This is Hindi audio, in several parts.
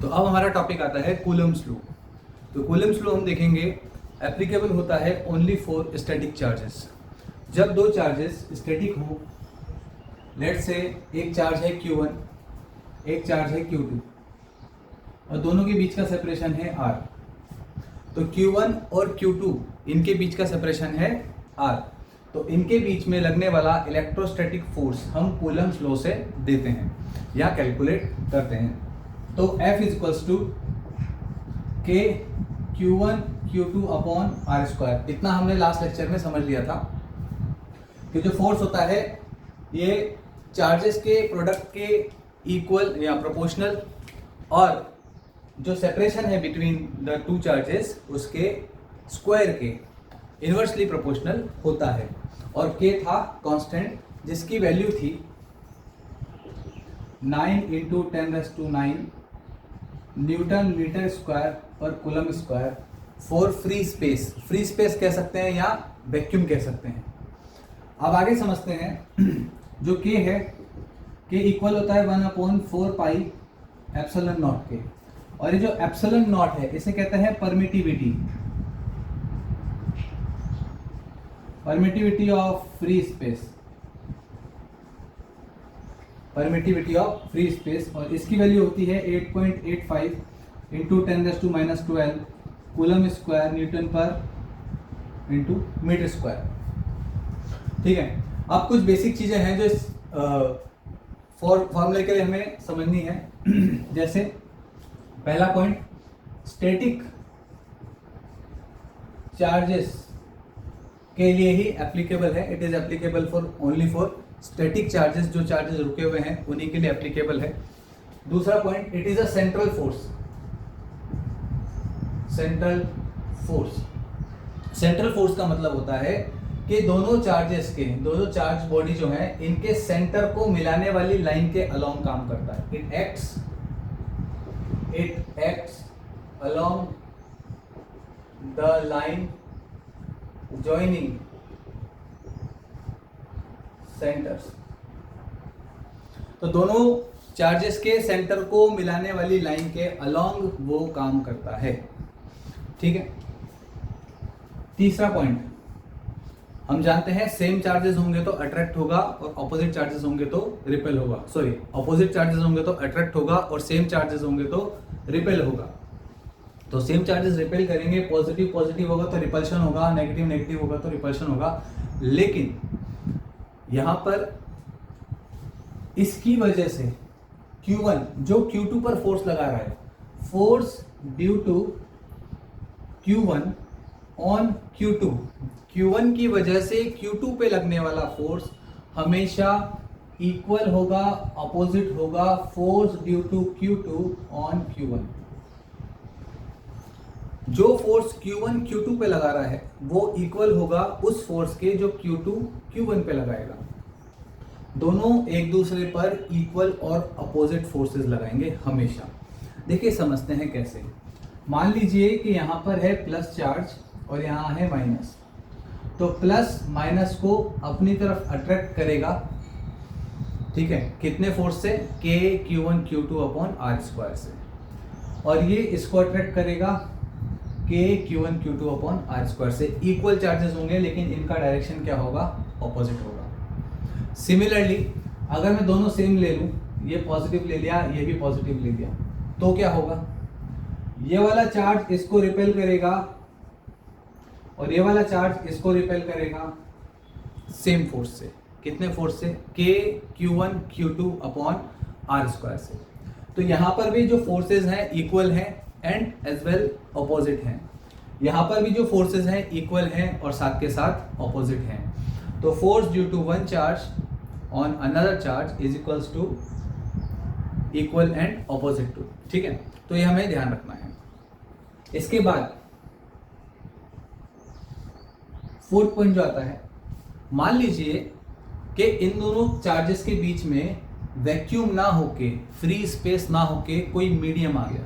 तो अब हमारा टॉपिक आता है कूलम्स लॉ। तो कूलम्स लॉ हम देखेंगे एप्लीकेबल होता है ओनली फॉर स्टैटिक चार्जेस। जब दो चार्जेस स्टैटिक हो, लेट्स से एक चार्ज है Q1, एक चार्ज है Q2 और दोनों के बीच का सेपरेशन है R। तो Q1 और Q2 इनके बीच का सेपरेशन है R। तो इनके बीच में लगने वाला इलेक्ट्रोस्टैटिक फोर्स हम कूलम्स लॉ से देते हैं या कैलकुलेट करते हैं। तो F is equals to K Q1 Q2 upon R square. इतना हमने लास्ट लेक्चर में समझ लिया था कि जो फोर्स होता है ये चार्जेस के प्रोडक्ट के इक्वल या प्रोपोर्शनल और जो सेपरेशन है बिटवीन द टू चार्जेस उसके स्क्वायर के इन्वर्सली प्रोपोर्शनल होता है। और K था कांस्टेंट जिसकी वैल्यू थी 9 × 10⁹ न्यूटन मीटर स्क्वायर पर coulomb square for free space. Free space कह सकते हैं या वैक्यूम कह सकते हैं। अब आगे समझते हैं जो K है K इक्वल होता है 1/4 पाई एप्सिलॉन नॉट के। और ये जो एप्सिलॉन नॉट है इसे कहते हैं permittivity, permittivity of free space, permittivity of free space. और इसकी वैल्यू होती है 8.85 × 10⁻12 कूलम स्क्वायर न्यूटन पर इंटू मीटर स्क्वायर। ठीक है, अब कुछ बेसिक चीजें हैं जो इस फॉर्मूले के लिए हमें समझनी है। जैसे पहला पॉइंट, स्टैटिक चार्जेस के लिए ही एप्लीकेबल है। It is applicable for only for static charges. जो चार्जेस रुके हुए हैं उन्हीं के लिए एप्लीकेबल है। दूसरा point, it is a central force. Central force, central force का मतलब होता है कि दोनों चार्जेस के, दोनों चार्ज बॉडी जो है इनके सेंटर को मिलाने वाली लाइन के अलोंग काम करता है। It acts along the line joining centres. तो दोनों चार्जेस के सेंटर को मिलाने वाली लाइन के अलोंग वो काम करता है। ठीक है, तीसरा पॉइंट, हम जानते हैं सेम चार्जेस होंगे तो अट्रैक्ट होगा और ऑपोजिट चार्जेस होंगे तो रिपेल होगा। सॉरी, ऑपोजिट चार्जेस होंगे तो अट्रैक्ट होगा और सेम चार्जेस होंगे तो रिपेल होगा। तो सेम चार्जेस रिपेल करेंगे, पॉजिटिव पॉजिटिव होगा तो रिपल्शन होगा, नेगेटिव नेगेटिव होगा तो रिपल्शन होगा। लेकिन यहां पर इसकी वजह से Q1 जो Q2 पर फोर्स लगा रहा है, force due to Q1 on Q2, Q1 की वजह से Q2 पे लगने वाला फोर्स हमेशा इक्वल होगा, अपोजिट होगा force due to Q2 on Q1। जो फोर्स Q1 Q2 पे लगा रहा है वो इक्वल होगा उस फोर्स के जो Q2 Q1 पे लगाएगा। दोनों एक दूसरे पर इक्वल और अपोजिट फोर्सेस लगाएंगे हमेशा। देखिए समझते हैं कैसे। मान लीजिए कि यहाँ पर है प्लस चार्ज और यहाँ है माइनस। तो प्लस माइनस को अपनी तरफ अट्रैक्ट करेगा। ठीक है, कितने फोर्स से? K Q1 Q2 upon R square से। और ये इसको अट्रैक्ट करेगा K Q1 Q2 upon R square से। इक्वल चार्जेस होंगे लेकिन इनका डायरेक्शन क्या होगा? ऑपोजिट होगा। सिमिलरली अगर मैं दोनों सेम ले लूं, ये पॉजिटिव ले लिया, ये भी पॉजिटिव ले लिया, तो क्या होगा? ये वाला चार्ज इसको रिपेल करेगा और ये वाला चार्ज इसको रिपेल करेगा सेम फोर्स से। कितने फोर्स से? K Q1 Q2 upon R square से। तो यहां पर भी जो फोर्सेस हैं इक्वल हैं एंड एज वेल ऑपोजिट हैं। यहां पर भी जो फोर्सेस हैं इक्वल हैं और साथ के साथ ऑपोजिट हैं। तो force due to one charge on another charge is equals to equal and opposite to. ठीक है, तो ये हमें ध्यान रखना है। इसके बाद फोर्थ पॉइंट जो आता है, मान लीजिए कि इन दोनों चार्जेस के बीच में वैक्यूम ना होके, फ्री स्पेस ना होके कोई मीडियम आ गया।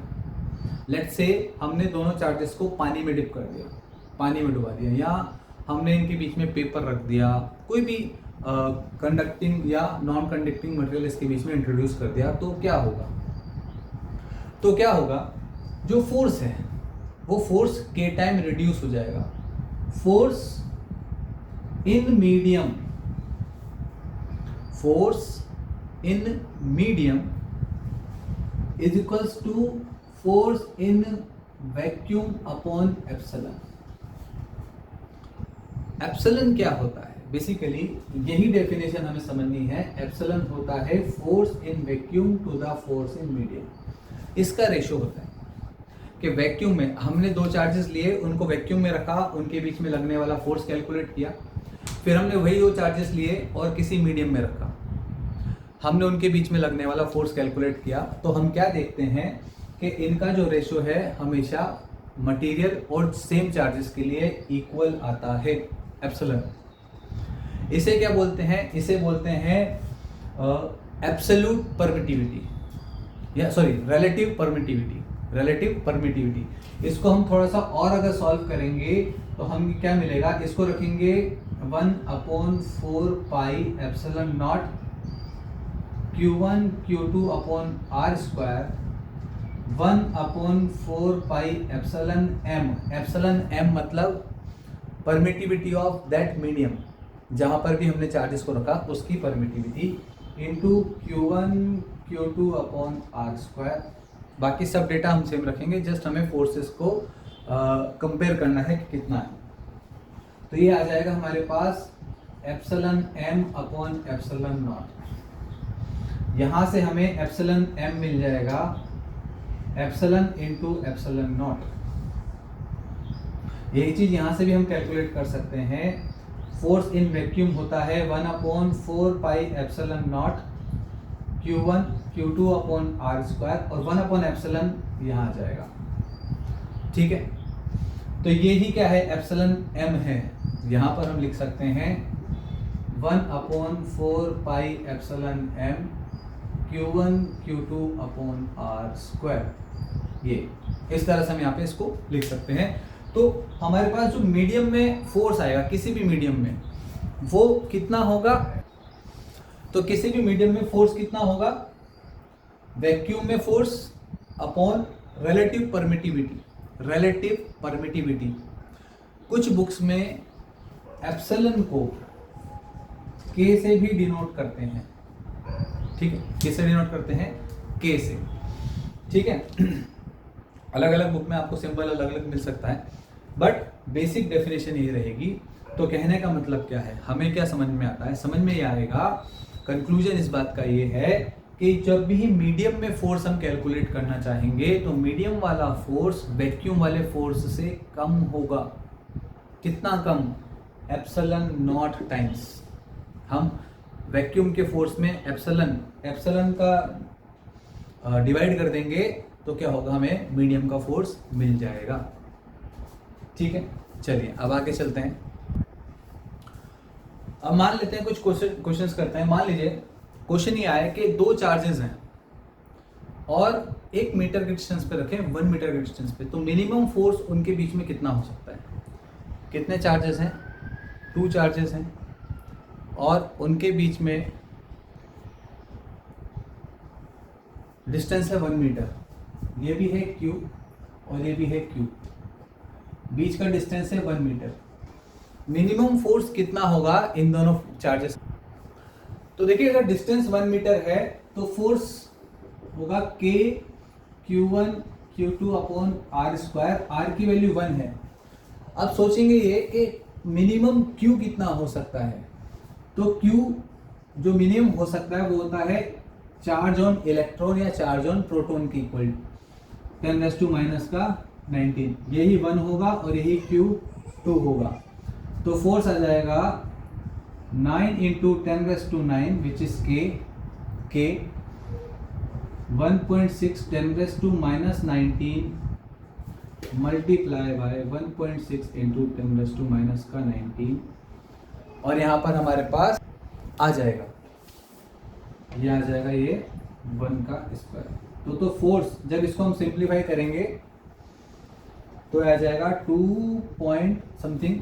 लेट्स से हमने दोनों चार्जेस को पानी में डिप कर दिया, पानी में डुबा दिया, या हमने इनके बीच में पेपर रख दिया, कोई भी कंडक्टिंग या नॉन कंडक्टिंग मटेरियल इसके बीच में इंट्रोड्यूस कर दिया, तो क्या होगा? तो क्या होगा, जो फोर्स है वो फोर्स के टाइम रिड्यूस हो जाएगा। Force in medium, force in medium is equals to force in vacuum upon epsilon. Epsilon क्या होता है? बेसिकली यही डेफिनेशन हमें समझनी है। एप्सिलॉन होता है force in vacuum to the force in medium. इसका रेशो होता है कि वैक्यूम में हमने दो चार्जेस लिए, उनको वैक्यूम में रखा, उनके बीच में लगने वाला फोर्स कैलकुलेट किया, फिर हमने वही दो चार्जेस लिए और किसी मीडियम में रखा, हमने उनके बीच में लगने वाला फोर्स कैलकुलेट किया, तो हम क्या देखते हैं कि इनका जो रेशो है हमेशा मटेरियल और सेम चार्जेस के लिए इक्वल आता है, एप्सिलॉन। इसे क्या बोलते हैं? इसे बोलते हैं एब्सोल्यूट परमिटिविटी, या sorry relative permittivity, relative permittivity. इसको हम थोड़ा सा और अगर सॉल्व करेंगे तो हम क्या मिलेगा, इसको रखेंगे 1/4 pi epsilon not Q1 Q2 upon R square 1/4 pi epsilon M। Epsilon M मतलब परमिटिविटी ऑफ दैट मीडियम, जहां पर भी हमने चार्जेस को रखा उसकी permittivity, into Q1 Q2 upon R square. बाकी सब डेटा हम सेम रखेंगे, जस्ट हमें फोर्सेस को कंपेयर करना है कि कितना है। तो ये आ जाएगा हमारे पास epsilon M upon epsilon nought. यहां से हमें एप्सिलॉन M मिल जाएगा एप्सिलॉन इंटू एप्सिलॉन नॉट। यही चीज यहां से भी हम कैलकुलेट कर सकते हैं। फोर्स इन वैक्यूम होता है 1/4 pi epsilon not Q1 Q2 upon R square, और 1 अपॉन एप्सिलॉन यहाँ आ जाएगा। ठीक है, तो ये ही क्या है, एप्सिलॉन M है। यहाँ पर हम लिख सकते हैं 1/4 pi epsilon M Q1 Q2 upon R square. ये इस तरह से हम यहाँ पे इसको लिख सकते हैं। तो हमारे पास जो मीडियम में फोर्स आएगा किसी भी मीडियम में, वो कितना होगा? तो किसी भी मीडियम में फोर्स कितना होगा? वैक्यूम में force upon relative permittivity, relative permittivity. कुछ बुक्स में एप्सिलॉन को के से भी डिनोट करते हैं। ठीक है, किससे डिनोट करते हैं? के से। ठीक है, अलग अलग बुक में आपको सिंबल अलग अलग मिल सकता है, बट बेसिक डेफिनेशन ये रहेगी। तो कहने का मतलब क्या है, हमें क्या समझ में आता है? समझ में ये आएगा, कंक्लूजन इस बात का ये है कि जब भी मीडियम में फोर्स हम कैलकुलेट करना चाहेंगे तो मीडियम वाला फोर्स वैक्यूम वाले फोर्स से कम होगा। कितना कम? Epsilon nought times. हम वैक्यूम के फोर्स में एप्सिलॉन का डिवाइड कर देंगे तो क्या होगा, हमें मीडियम का फोर्स मिल जाएगा। ठीक है, चलिए अब आगे चलते हैं। अब मान लेते हैं कुछ क्वेश्चंस करते हैं। मान लीजिए क्वेश्चन ये आया कि दो चार्जेस हैं और 1 मीटर के डिस्टेंस पे रखें, 1 मीटर के डिस्टेंस पे, तो मिनिमम फोर्स उनके बीच में कितना हो सकता है? कितने चार्जेस हैं? 2 चार्जेस हैं और उनके बीच में डिस्टेंस है 1 मीटर। ये भी है Q और ये भी है Q, बीच का डिस्टेंस है 1 मीटर। मिनिमम फोर्स कितना होगा इन दोनों चार्जेस? तो देखिए, अगर डिस्टेंस 1 मीटर है तो फोर्स होगा K Q1 Q2 upon R square. R की वैल्यू 1 है। अब सोचेंगे ये कि मिनिमम Q कितना हो सकता है, तो Q जो मिनिमम हो सकता है वो होता है चार्ज ऑन इलेक्ट्रॉन या चार्ज ऑन प्रोटॉन की इक्वल 10⁻⁻⁹ यही 1 होगा और यही Q2 होगा। तो फोर्स आ जाएगा 9 × 10⁻⁹ which is K 1.6 10⁻⁻⁹ multiply by 1.6 × 10⁻⁻⁹ और यहाँ पर हमारे पास आ जाएगा, ये आ जाएगा ये 1 का स्क्वायर। तो फोर्स जब इसको हम सिंप्लीफाई करेंगे तो आ जाएगा 2.3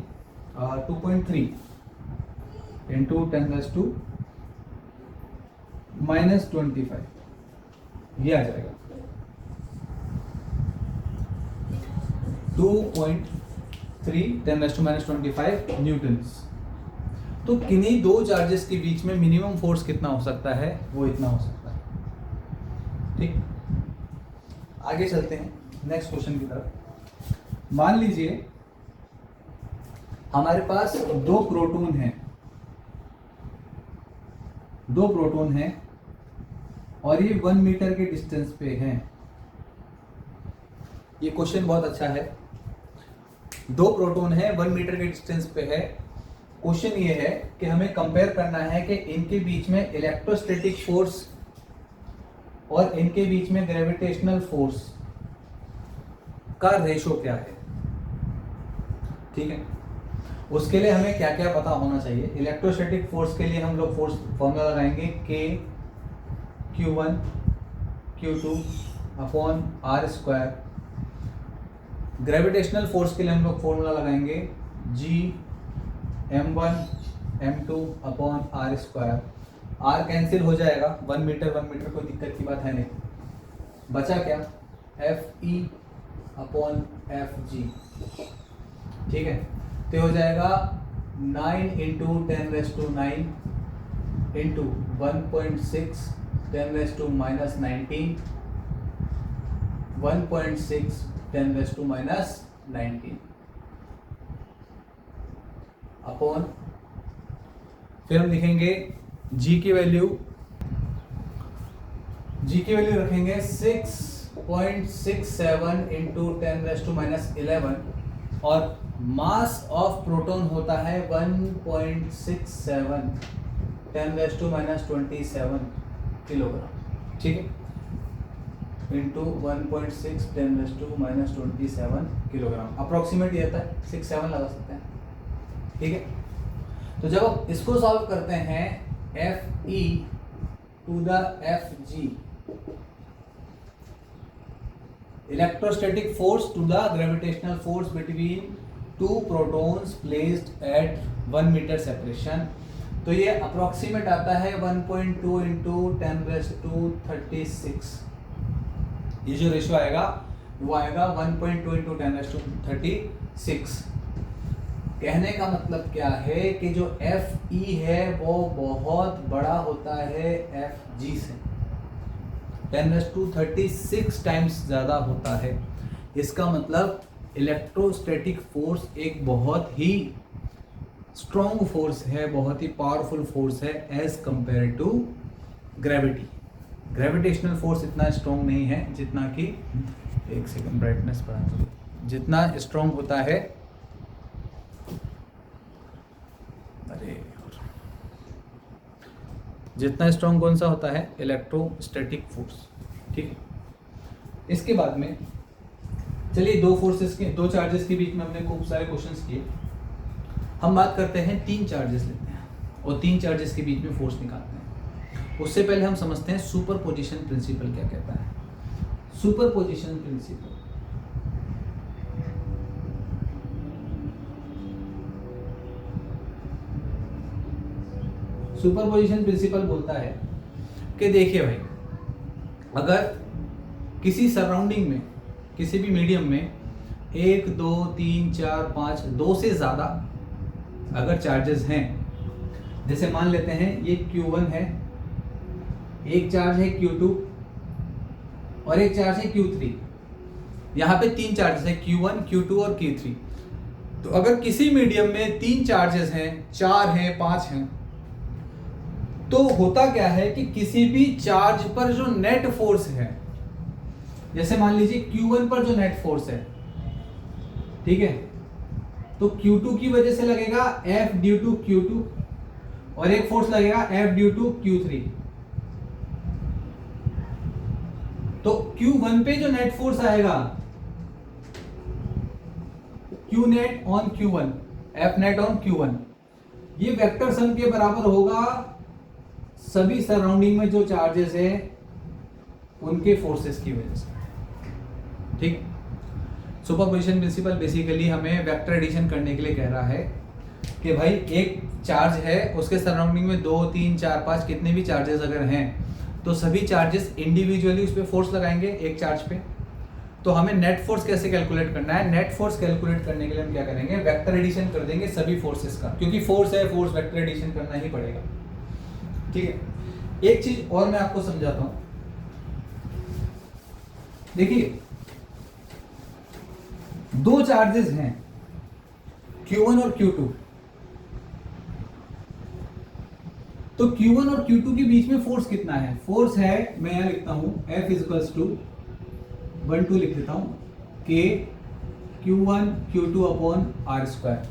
× 10⁻⁻25 ये आ जाएगा। 2.3 10⁻⁻25 न्यूटन्स। तो किन्हीं दो चार्जेस के बीच में मिनिमम फोर्स कितना हो सकता है, वो इतना हो सकता है। ठीक, आगे चलते हैं नेक्स्ट क्वेश्चन की तरफ। मान लीजिए हमारे पास दो प्रोटॉन हैं और ये 1 मीटर के डिस्टेंस पे हैं। ये क्वेश्चन बहुत अच्छा है। दो प्रोटॉन है 1 मीटर के डिस्टेंस पे है। क्वेश्चन ये है कि हमें कंपेयर करना है कि इनके बीच में इलेक्ट्रोस्टैटिक फोर्स और इनके बीच में ग्रेविटेशनल फोर्स का रेशो क्या है। ठीक है, उसके लिए हमें क्या क्या पता होना चाहिए। इलेक्ट्रोस्टैटिक फोर्स के लिए हम लोग फोर्स फॉर्मूला लगाएंगे K Q1 Q2 upon R²। Gravitational force के लिए हम लोग फॉर्मूला लगाएंगे G M1 M2 upon R²। R cancel हो जाएगा, 1 मीटर कोई दिक्कत की बात है नहीं। बचा क्या, FE अपॉन FG। ठीक है, तो हो जाएगा 9 × 10⁻⁹ इंटू 1.6 10⁻⁻19 1.6 10⁻⁻19 अपॉन, फिर हम लिखेंगे G की वैल्यू रखेंगे 6.67 × 10⁻11 और मास ऑफ प्रोटॉन होता है 1.67 10⁻27 किलोग्राम। ठीक है, इंटू 1.6 10⁻27 किलोग्राम। अप्रोक्सीमेट ये आता है 6-7 लगा सकते हैं। ठीक है, तो जब आप इसको सॉल्व करते हैं FE to the FG, electrostatic force to the gravitational force between two protons placed at 1 metre separation, तो ये अप्रोक्सीमेट आता है 1.2 × 10⁻36। ये जो रेशियो आएगा वो आएगा 1.2 × 10⁻36। कहने का मतलब क्या है कि जो FE है वो बहुत बड़ा होता है FG से, 10⁻36 टाइम्स ज़्यादा होता है। इसका मतलब इलेक्ट्रोस्टैटिक फोर्स एक बहुत ही स्ट्रॉन्ग फोर्स है, बहुत ही पावरफुल फोर्स है as compare to gravity. Gravitational force इतना स्ट्रॉन्ग नहीं है जितना कि, एक सेकंड ब्राइटनेस बढ़ा दो, जितना स्ट्रॉन्ग होता है, जितना स्ट्रॉन्ग कौन सा होता है, इलेक्ट्रोस्टैटिक फोर्स। ठीक है, इसके बाद में चलिए दो चार्जेस के बीच में हमने खूब सारे क्वेश्चंस किए। हम बात करते हैं 3 चार्जेस लेते हैं और 3 चार्जेस के बीच में फोर्स निकालते हैं। उससे पहले हम समझते हैं सुपरपोजिशन प्रिंसिपल क्या कहता है। सुपरपोजिशन प्रिंसिपल, सुपरपोजिशन प्रिंसिपल बोलता है कि देखिए भाई, अगर किसी सराउंडिंग में, किसी भी मीडियम में 1 2 3 4 5 2 से ज़्यादा अगर चार्जेस हैं, जैसे मान लेते हैं ये Q1 है, एक चार्ज है Q2 और एक चार्ज है Q3। यहाँ पे 3 चार्जेस हैं, Q1 Q2 और Q3। तो अगर किसी मीडियम में 3 चार्जेस हैं, 4 हैं, 5 हैं, तो होता क्या है कि किसी भी चार्ज पर जो नेट फोर्स है, जैसे मान लीजिए Q1 पर जो नेट फोर्स है, ठीक है, तो Q2 की वजह से लगेगा F ड्यू टू Q2 और एक फोर्स लगेगा F ड्यू टू Q3। तो Q1 पे जो नेट फोर्स आएगा, Q net on Q1, F net on Q1, ये वेक्टर सम के बराबर होगा सभी सराउंडिंग में जो चार्जेस है उनके फोर्सेस की वजह से। ठीक, सुपरपोजिशन प्रिंसिपल बेसिकली हमें वेक्टर एडिशन करने के लिए कह रहा है कि भाई एक चार्ज है, उसके सराउंडिंग में 2 3 4 5 कितने भी चार्जेस अगर हैं, तो सभी चार्जेस इंडिविजुअली उस पर फोर्स लगाएंगे एक चार्ज पे, तो हमें नेट फोर्स कैसे कैलकुलेट करना है? नेट फोर्स कैलकुलेट करने के लिए हम क्या करेंगे, वेक्टर एडिशन कर देंगे सभी फोर्सेस का, क्योंकि फोर्स है, फोर्स वेक्टर एडिशन करना ही पड़ेगा। ठीक है, एक चीज और मैं आपको समझाता हूं। देखिए, दो चार्जेस हैं Q1 और Q2, तो Q1 और Q2 के बीच में फोर्स कितना है? फोर्स है, मैं यहां लिखता हूं F इक्वल्स टू 1/2 लिख देता हूं K Q1 Q2 upon R square.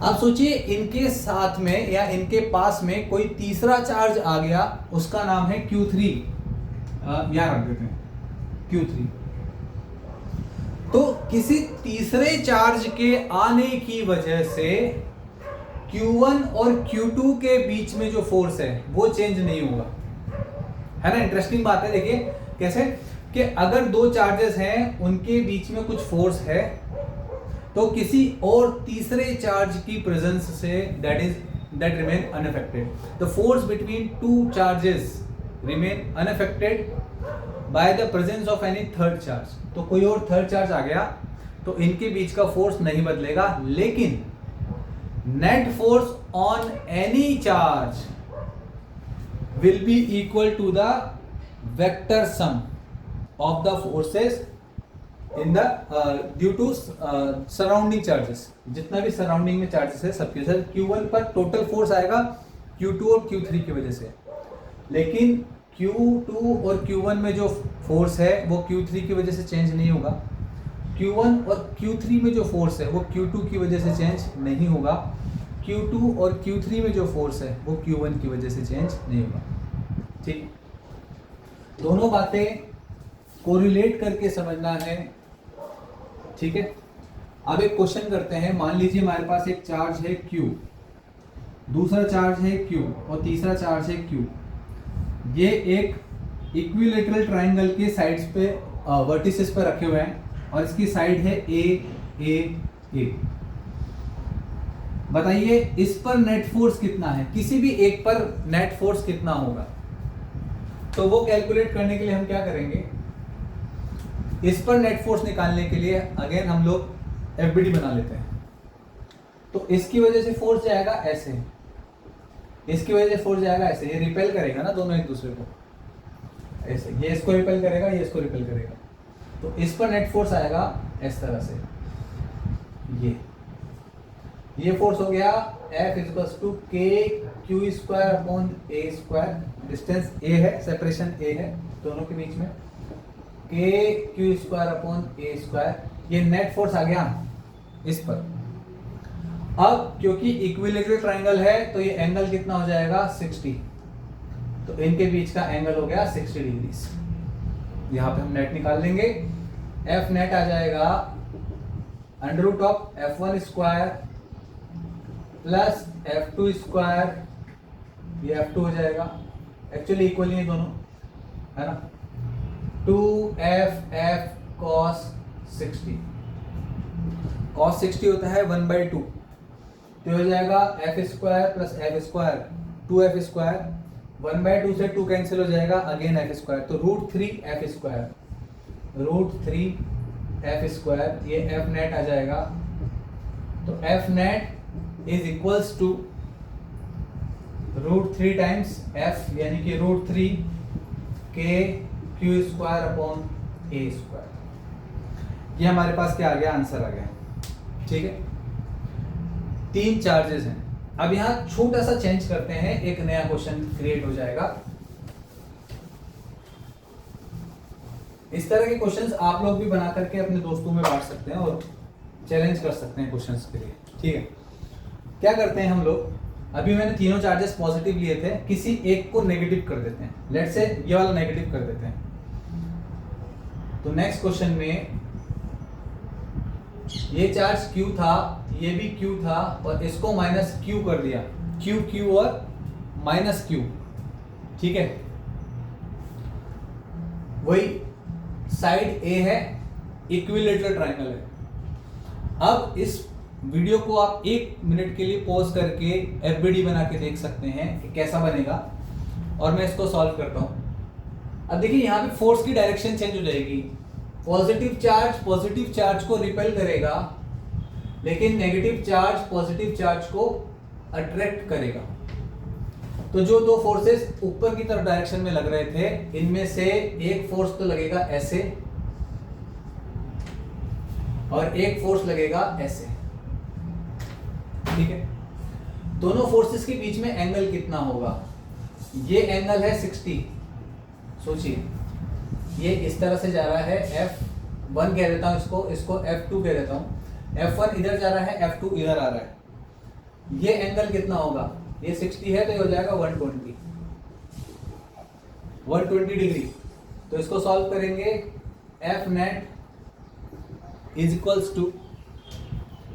अब सोचिए इनके साथ में या इनके पास में कोई तीसरा चार्ज आ गया, उसका नाम है Q3, यहां रख देते हैं Q3। तो किसी तीसरे चार्ज के आने की वजह से Q1 और Q2 के बीच में जो फोर्स है वो चेंज नहीं होगा, है ना। इंटरेस्टिंग बात है, देखिए कैसे कि अगर दो चार्जेस हैं उनके बीच में कुछ फोर्स है, तो किसी और तीसरे चार्ज की presence say that remain unaffected. The force between two charges remain unaffected by the presence of any third charge. तो कोई और थर्ड चार्ज आ गया तो इनके बीच का फोर्स नहीं बदलेगा, लेकिन net force on any charge will be equal to the vector sum of the forces in the due to surrounding charges. जितना भी सराउंडिंग में चार्जेस है सबके साथ Q1 पर टोटल फोर्स आएगा Q2 और Q3 की वजह से, लेकिन Q2 और Q1 में जो फोर्स है वो Q3 की वजह से चेंज नहीं होगा। Q1 और Q3 में जो फोर्स है वो Q2 की वजह से चेंज नहीं होगा। Q2 और Q3 में जो फोर्स है वो Q1 की वजह से चेंज नहीं होगा। ठीक, दोनों बातें कोरिलेट करके समझना है। ठीक है, अब एक क्वेश्चन करते हैं। मान लीजिए हमारे पास एक चार्ज है Q, दूसरा चार्ज है Q और तीसरा चार्ज है Q। ये एक इक्विलैटरल ट्रायंगल के साइड्स पे वर्टिसेस पे रखे हुए हैं और इसकी साइड है A। बताइए इस पर नेट फोर्स कितना है? किसी भी एक पर नेट फोर्स कितना होगा? तो वो कैलकुलेट करने के लिए हम क्या करेंगे, इस पर नेट फोर्स निकालने के लिए अगेन हम लोग एफबीडी बना लेते हैं। तो इसकी वजह से फोर्स जाएगा ऐसे, इसकी वजह से फोर्स जाएगा ऐसे, ये रिपेल करेगा ना दोनों एक दूसरे को ऐसे, ये इसको रिपेल करेगा, ये इसको रिपेल करेगा। तो इस पर नेट फोर्स आएगा इस तरह से, ये फोर्स हो गया F equals to K Q square upon A square. Distance A है, सेपरेशन A है दोनों के बीच में, K Q square upon A square. ये नेट फोर्स आ गया इस पर। अब क्योंकि इक्विलैटरल ट्रायंगल है तो ये एंगल कितना हो जाएगा 60, तो इनके बीच का एंगल हो गया 60 डिग्री। यहां पे हम नेट निकाल लेंगे, F नेट आ जाएगा under root of F1 square plus F2 square, ये F2 हो जाएगा, एक्चुअली इक्वल ही है दोनों, है ना। 2F cos 60, cos 60 होता है 1/2, तो हो जाएगा F square plus F square 2F square, 1/2 से 2 कैंसिल हो जाएगा, अगेन F स्क्वायर, तो √3F स्क्वायर, √3F स्क्वायर, ये F नेट आ जाएगा। तो F net is equals to √3 times F, यानी कि √3 K Q square upon A square. ये हमारे पास क्या आ गया, आंसर आ गया। ठीक है, 3 चार्जेस हैं। अब यहां छोटा सा चेंज करते हैं, एक नया क्वेश्चन क्रिएट हो जाएगा। इस तरह के क्वेश्चंस आप लोग भी बना करके अपने दोस्तों में बांट सकते हैं और चैलेंज कर सकते हैं क्वेश्चंस के लिए। ठीक है, क्या करते हैं हम लोग, अभी मैंने तीनों चार्जेस पॉजिटिव लिए थे, किसी एक को नेगेटिव कर देते हैं। लेट्स से ये वाला नेगेटिव कर देते हैं। तो नेक्स्ट क्वेश्चन में ये चार्ज Q था, ये भी Q था, और इसको माइनस Q कर दिया, Q और माइनस Q। ठीक है, वही साइड A है, इक्विलैटरल ट्रायंगल है। अब इस वीडियो को आप 1 मिनट के लिए पॉज करके एफबीडी बना के देख सकते हैं कि कैसा बनेगा, और मैं इसको सॉल्व करता हूं। अब देखिए यहां पे फोर्स की डायरेक्शन चेंज हो जाएगी, पॉजिटिव चार्ज को रिपेल करेगा, लेकिन नेगेटिव चार्ज पॉजिटिव चार्ज को अट्रैक्ट करेगा। तो जो दो फोर्सेस ऊपर की तरफ डायरेक्शन में लग रहे थे, इनमें से एक फोर्स तो लगेगा ऐसे और एक फोर्स लगेगा ऐसे, ठीक है। दोनों फोर्सेस के बीच में एंगल कितना होगा? ये एंगल है 60। सोचिए, ये इस तरह से जा रहा है, F1 कह देता हूं इसको F2 कह देता हूं। F1 इधर जा रहा है, F2 इधर आ रहा है। ये एंगल कितना होगा? ये 60 है तो ये हो जाएगा 120 डिग्री। तो इसको सॉल्व करेंगे, F net is equals to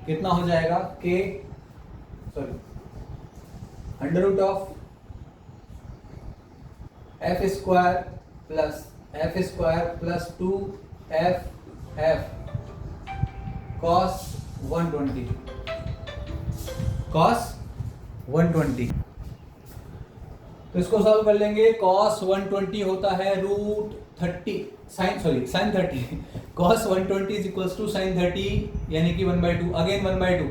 कितना हो जाएगा? Under root of F square plus 2FF cos 120। तो इसको सॉल्व कर लेंगे। cos 120 होता है sin 30। cos 120 is equals to sin 30 यानी कि 1/2, अगेन 1/2।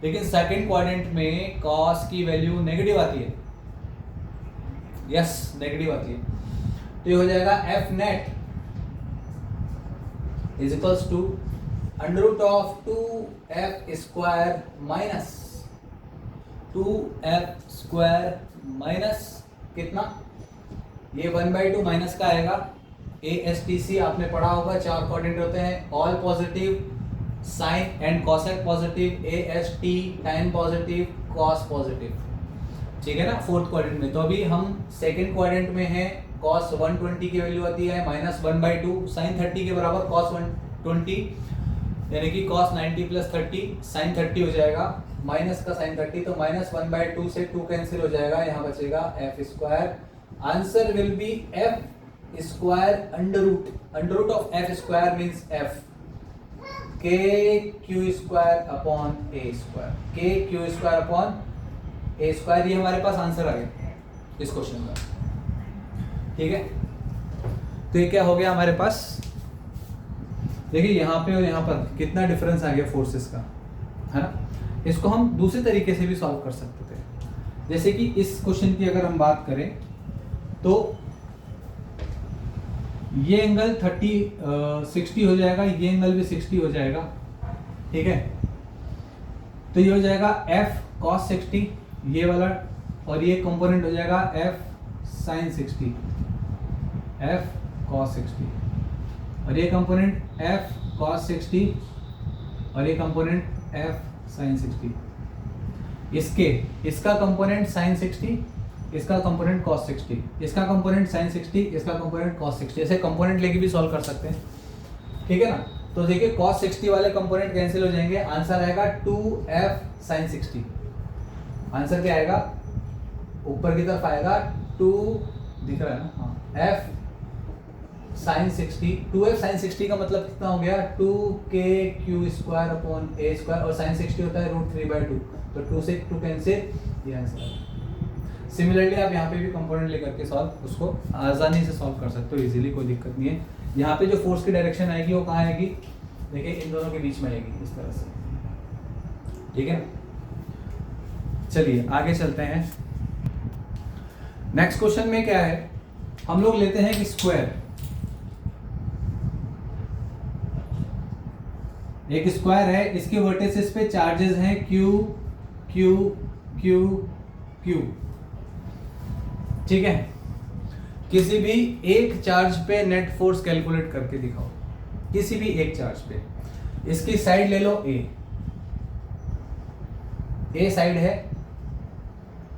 लेकिन सेकंड क्वाड्रेंट में cos की वैल्यू नेगेटिव आती है। यस, नेगेटिव आती है। तो ये हो जाएगा F net is equals to under root of 2F square minus 2F square minus कितना? ये 1/2 माइनस का आएगा। ASTC आपने पढ़ा होगा, 4 क्वाड्रेंट होते हैं, all positive, sine and cosec positive, AST time positive, cos positive, ठीक है ना, फोर्थ क्वाड्रेंट में। तो अभी हम सेकंड क्वाड्रेंट में हैं। cos 120 की वैल्यू आती है -1/2, sin 30 के बराबर cos 120 यानी कि cos 90 प्लस 30 sin 30 हो जाएगा, माइनस का sin 30, तो -1/2 से 2 कैंसिल हो जाएगा, यहाँ बचेगा F square. Answer will be F square under root of F square means F KQ square upon A square, KQ square upon A square. ये हमारे पास आंसर आ गया इस क्वेश्चन का, ठीक है। तो ये क्या हो गया हमारे पास? देखिए यहाँ पे और यहाँ पर कितना डिफरेंस आ गया फोर्सेस का, है ना। इसको हम दूसरे तरीके से भी सॉल्व कर सकते थे। जैसे कि इस क्वेश्चन की अगर हम बात करें तो ये एंगल 60 हो जाएगा, ये एंगल भी 60 हो जाएगा, ठीक है। तो ये हो जाएगा F cos 60 ये वाला, और ये कंपोनेंट हो जाएगा F sin 60, F cos 60, और ये कंपोनेंट F cos 60 और ये कंपोनेंट F sin 60। इसका कंपोनेंट sin 60, इसका कंपोनेंट cos 60, इसका कंपोनेंट sin 60, इसका कंपोनेंट cos 60, ऐसे कंपोनेंट लेके भी सॉल्व कर सकते हैं, ठीक है ना। तो देखिए cos 60 वाले कंपोनेंट कैंसिल हो जाएंगे, आंसर आएगा 2F sin 60। आंसर क्या आएगा? ऊपर की तरफ आएगा 2, दिख रहा है ना, हाँ, F sin 60, 2F sin 60 का मतलब कितना हो गया? 2KQ square upon A square, और sin 60 होता है √3/2, तो 2 से 2 कैंसिल, ये आंसर है। सिमिलरली आप यहाँ पे भी कंपोनेंट लेकर के उसको आसानी से सॉल्व कर सकते हो, इजीली, कोई दिक्कत नहीं है। यहाँ पे जो फोर्स की डायरेक्शन आएगी वो कहाँ आएगी? देखिए इन दोनों के बीच में आएगी, इस तरह से, ठीक है। चलिए आगे चलते हैं। नेक्स्ट क्वेश्चन में क्या है, हम लोग लेते हैं कि स्क्वायर, एक स्क्वायर है, इसके वर्टिसेस पे चार्जेस हैं Q Q Q Q, ठीक है। किसी भी एक चार्ज पे नेट फोर्स कैलकुलेट करके दिखाओ, किसी भी एक चार्ज पे। इसकी साइड ले लो A साइड है,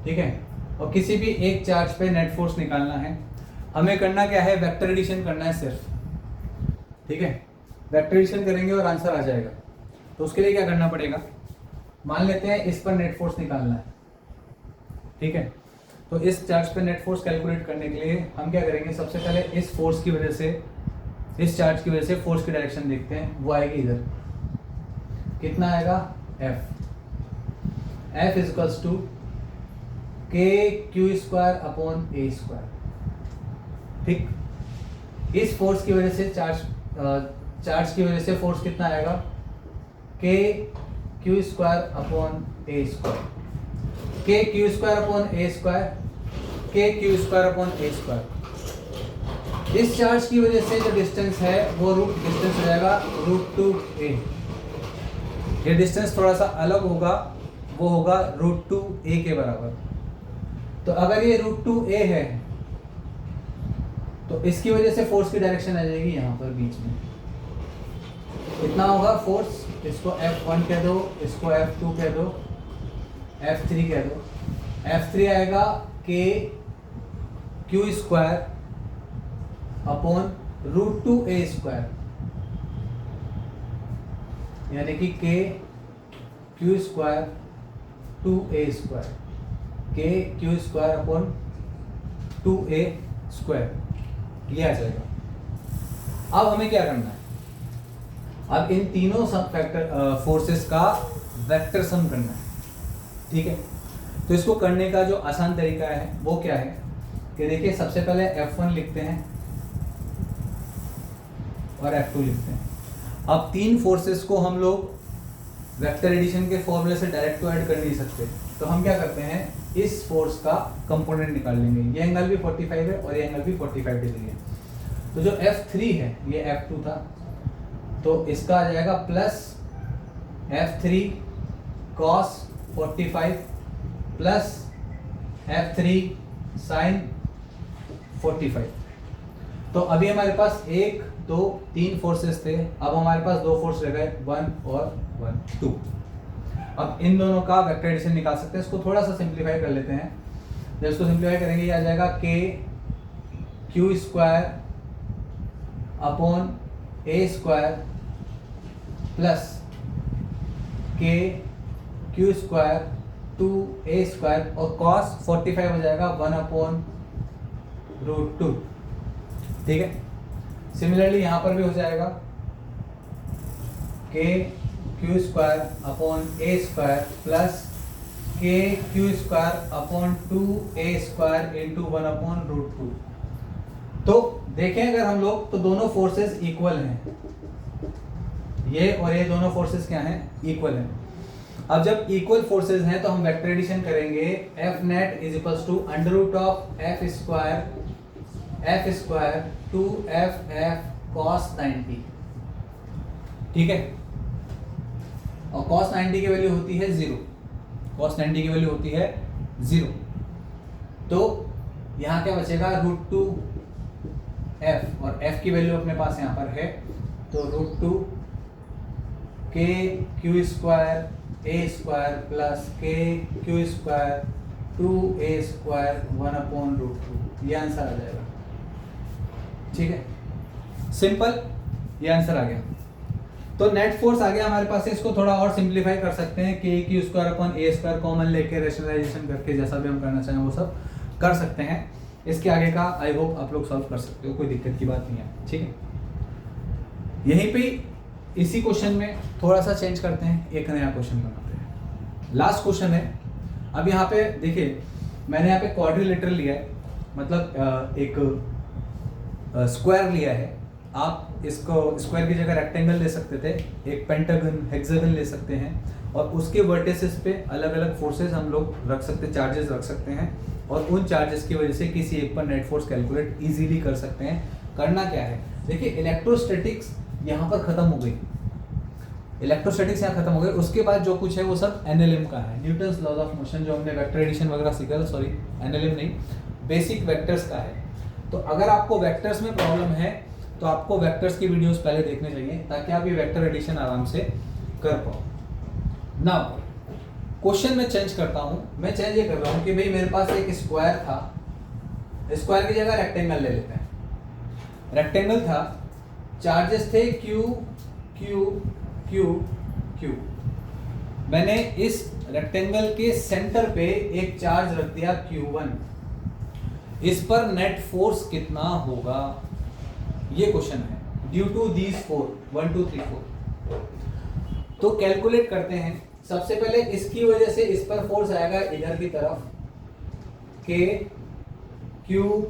ठीक है, और किसी भी एक चार्ज पे नेट फोर्स निकालना है। हमें करना क्या है? वेक्टर एडिशन करना है सिर्फ, ठीक है। वेक्टर एडिशन करेंगे और आंसर आ जाएगा। तो उसके लिए क्या करना पड़ेगा? मान लेते हैं इस पर नेट फोर्स निकालना है, ठीक है। तो इस चार्ज पे नेट फोर्स कैलकुलेट करने के लिए हम क्या करेंगे? सबसे पहले इस फोर्स की वजह से, इस चार्ज की वजह से फोर्स की डायरेक्शन देखते हैं, वो आएगी इधर, कितना आएगा? F is two KQ square upon A square, ठीक। इस फोर्स की वजह से चार्ज चार्ज की वजह से फोर्स कितना आएगा, के क्यू स्क्वायर अपॉन ए स्क्वायर, के क्यू स्क्वायर अपॉन ए स्क्वायर, के क्यू स्क्वायर अपॉन ए स्क्वायर। इस चार्ज की वजह से जो डिस्टेंस है वो रूट डिस्टेंस हो जाएगा √2a। ये डिस्टेंस थोड़ा सा अलग होगा, वो होगा √2a के बराबर। तो अगर ये √2a है तो इसकी वजह से फोर्स की डायरेक्शन आ जाएगी यहाँ पर बीच में, कितना होगा फोर्स, इसको F1 कह दो, इसको F2 कह दो, F3 कह दो। F3 आएगा के Q square upon √2a square, यानी कि के क्यू स्क्वायर 2a स्क्वायर, के Q square upon 2a square, ये आ जाएगा। अब हमें क्या करना है, अब इन तीनों सम फैक्टर फोर्सेस का वेक्टर सम करना है, ठीक है। तो इसको करने का जो आसान तरीका है वो क्या है कि देखिए, सबसे पहले F1 लिखते हैं और F2 लिखते हैं। अब तीन फोर्सेस को हम लोग वेक्टर एडिशन के फॉर्मूले से डायरेक्ट तो ऐड कर नहीं सकते, तो हम क्या करते हैं, इस फोर्स का कंपोनेंट निकाल लेंगे। ये एंगल भी 45 है और ये एंगल भी 45 डिग्री है। तो जो F3 है ये F2 था, तो इसका आ जाएगा plus F3 cos 45 plus F3 sin 45। तो अभी हमारे पास 1 2 3 फोर्सेस थे, अब हमारे पास दो फोर्स रह गए, 1 और 1 2। अब इन दोनों का वेक्टर एडिशन निकाल सकते हैं। इसको थोड़ा सा सिंप्लीफाई कर लेते हैं। जब इसको सिंप्लीफाई करेंगे ये आ जाएगा के क्यू स्क्वायर अपॉन ए स्क्वायर प्लस के क्यू स्क्वायर 2a स्क्वायर, और cos 45 हो जाएगा 1/√2, ठीक है। सिमिलरली यहाँ पर भी हो जाएगा के क्यू स्क्वायर अपॉन ए स्क्वायर प्लस के Q square upon 2a square into 1/√2। तो देखें अगर हम लोग, तो दोनों फोर्सेस इक्वल हैं, ये और ये दोनों फोर्सेस क्या हैं, इक्वल हैं। अब जब इक्वल फोर्सेस हैं तो हम वेक्टर एडिशन करेंगे, F net is equals to √f square 2f cos 90, ठीक है। और cos 90 की वैल्यू होती है 0, cos 90 की वैल्यू होती है 0। तो यहाँ क्या बचेगा, √2f, और f की वैल्यू अपने पास यहाँ पर है, तो √2 के क्यू स्क्वायर ए स्क्वायर प्लस के क्यू स्क्वायर 2a स्क्वायर 1/√2, ये आंसर आ जाएगा, ठीक है। सिंपल, ये आंसर आ गया। तो नेट फोर्स आ गया हमारे पास। इसको थोड़ा और सिंप्लीफाई कर सकते हैं, के क्यू स्क्वायर अपॉन ए स्क्वायर कॉमन लेके रेशनलाइजेशन करके जैसा भी हम करना चाहें वो सब कर सकते हैं। इसके आगे का आई होप आप लोग सॉल्व कर सकते हो, कोई दिक्कत की बात नहीं है, ठीक है। यहीं पे इसी क्वेश्चन में थोड़ा सा चेंज करते हैं, एक नया क्वेश्चन बनाते हैं। लास्ट क्वेश्चन है। अब यहाँ पे देखिए, मैंने यहाँ पे क्वाड्रिलेटरल लिया है, मतलब एक स्क्वायर लिया है। आप इसको स्क्वायर की जगह रेक्टेंगल ले सकते थे, एक पेंटागन हेक्सागन ले सकते हैं, और उसके वर्टिसेस पे अलग अलग फोर्सेस हम लोग रख सकते, चार्जेस रख सकते हैं, और उन चार्जेस की वजह से किसी एक पर नेट फोर्स कैलकुलेट इजीली कर सकते हैं। करना क्या है, देखिए इलेक्ट्रोस्टैटिक्स यहाँ पर खत्म हो गई, इलेक्ट्रोस्टैटिक्स यहाँ खत्म हो गई। उसके बाद जो कुछ है वो सब एनएलएम का है, न्यूटन्स लॉज ऑफ मोशन, जो हमने वेक्टर एडिशन वगैरह सीखा था, सॉरी एनएलएम नहीं, बेसिक वेक्टर्स का है। तो अगर आपको वेक्टर्स में प्रॉब्लम है तो आपको वेक्टर्स की वीडियोस पहले देखने चाहिए, ताकि आप ये वेक्टर एडिशन आराम से कर पाओ। नाउ क्वेश्चन में चेंज करता हूँ, मैं चेंज ये कर रहा हूँ कि भाई मेरे पास एक स्क्वायर था, स्क्वायर की जगह रेक्टेंगल ले लेते हैं। रेक्टेंगल था, चार्जेस थे क्यू क्यू क्यू क्यू। मैंने इस रेक्टेंगल के सेंटर पे एक चार्ज रख दिया Q1, इस पर नेट फोर्स कितना होगा, ये क्वेश्चन है। Due to these 4 1 2 3 4। तो कैलकुलेट करते हैं। सबसे पहले इसकी वजह से इस पर फोर्स आएगा इधर की तरफ, के क्यू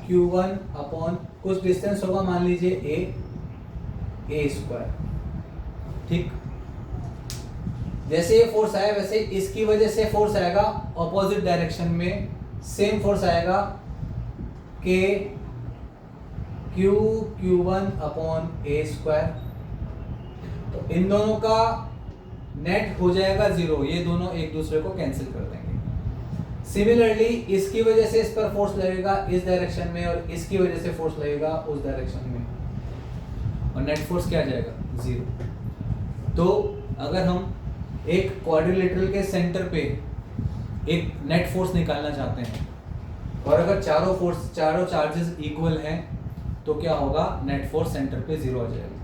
Q1 अपॉन कुछ डिस्टेंस होगा, मान लीजिए a, ए स्क्वायर। ठीक, जैसे ये फोर्स आया वैसे इसकी वजह से फोर्स आएगा ऑपोजिट डायरेक्शन में, सेम फोर्स आएगा के Q1 अपॉन ए स्क्वायर। तो इन दोनों का नेट हो जाएगा 0, ये दोनों एक दूसरे को कैंसिल कर देंगे। सिमिलरली इसकी वजह से इस पर फोर्स लगेगा इस डायरेक्शन में, और इसकी वजह से फोर्स लगेगा उस डायरेक्शन में, और नेट फोर्स क्या आ जाएगा 0। तो अगर हम एक क्वाड्रिलेटरल के सेंटर पे एक नेट फोर्स निकालना चाहते हैं, और अगर चारों चार्जेस इक्वल हैं, तो क्या होगा, नेट फोर्स सेंटर पे 0 आ जाएगा।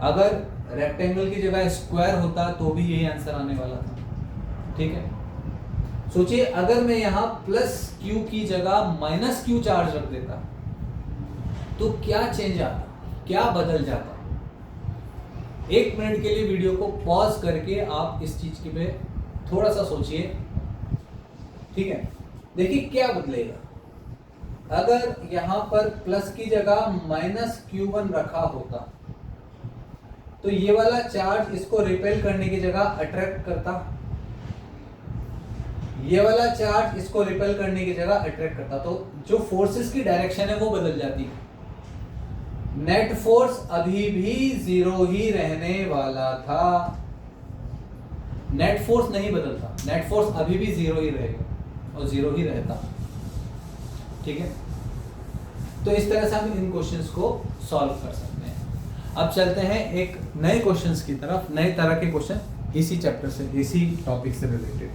अगर रेक्टेंगल की जगह स्क्वायर होता तो भी यही आंसर आने वाला था। ठीक है, सोचिए अगर मैं यहां प्लस क्यू की जगह माइनस क्यू चार्ज रख देता तो क्या चेंज आता, क्या बदल जाता। 1 मिनट के लिए वीडियो को पॉज करके आप इस चीज के पे थोड़ा सा सोचिए। ठीक है, देखिए क्या बदलेगा। अगर यहां पर प्लस की जगह माइनस Q1 रखा होता तो ये वाला चार्ज इसको रिपेल करने की जगह अट्रैक्ट करता, ये वाला चार्ज इसको रिपेल करने की जगह अट्रैक्ट करता, तो जो फोर्सेस की डायरेक्शन है वो बदल जाती। नेट फोर्स अभी भी 0 ही रहने वाला था, नेट फोर्स नहीं बदलता, नेट फोर्स अभी भी 0 ही रहेगा और 0 ही रहता। ठीक है, तो इस तरह से हम इन क्वेश्चंस को सॉल्व कर सकते हैं। अब चलते हैं एक नए क्वेश्चंस की तरफ, नए तरह के क्वेश्चन इसी चैप्टर से, इसी टॉपिक से रिलेटेड।